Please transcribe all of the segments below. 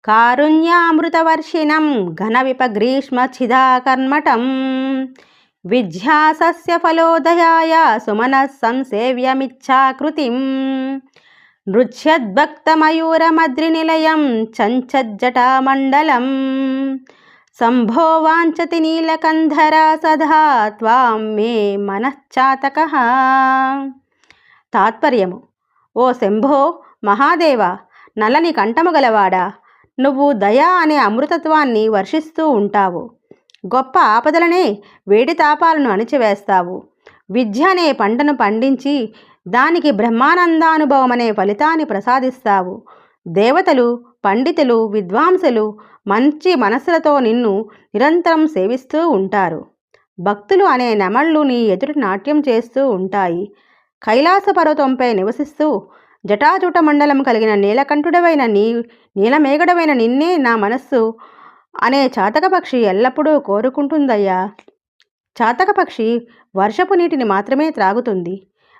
కారుణ్యామృతవర్షిణం ఘనవిపగ్రీష్మఛిదాకర్మటం విద్యాసస్య ఫలోదయాయ సుమనః సంసేవ్యమిచ్ఛాకృతిం నృత్యద్భక్తమయూరమద్రినిలయం చంచజ్జటామండలం సంభో వాంఛతి నీలకంధరా సదా త్వాం మే మనశ్చాతకః. తాత్పర్యము: ఓ శంభో మహాదేవ, నల్లని కంఠము గలవాడా, నువ్వు దయ అనే అమృతత్వాన్ని వర్షిస్తూ ఉంటావు. గొప్ప ఆపదలనే వేడి తాపాలను అణిచివేస్తావు. విద్య అనే పంటను పండించి దానికి బ్రహ్మానందానుభవమనే ఫలితాన్ని ప్రసాదిస్తావు. దేవతలు, పండితులు, విద్వాంసులు మంచి మనస్సులతో నిన్ను నిరంతరం సేవిస్తూ ఉంటారు. భక్తులు అనే నెమళ్ళు నీ ఎదుట నాట్యం చేస్తూ ఉంటాయి. కైలాస పర్వతంపై నివసిస్తూ జటాజూట మండలం కలిగిన నీలకంఠుడవైన నీలమేఘడవైన నిన్నే నా మనస్సు అనే చాతకపక్షి ఎల్లప్పుడూ కోరుకుంటుందయ్యా. చాతకపక్షి వర్షపు నీటిని మాత్రమే త్రాగుతుంది,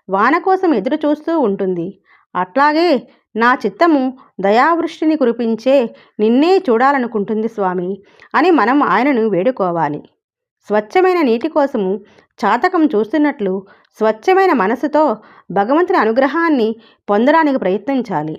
వాన కోసం ఎదురు చూస్తూ ఉంటుంది. అట్లాగే నా చిత్తము దయావృష్టిని కురిపించే నిన్నే చూడాలనుకుంటుంది స్వామి అని మనం ఆయనను వేడుకోవాలి. స్వచ్ఛమైన నీటి కోసము చాతకం చూస్తున్నట్లు స్వచ్ఛమైన మనసుతో భగవంతుని అనుగ్రహాన్ని పొందడానికి ప్రయత్నించాలి.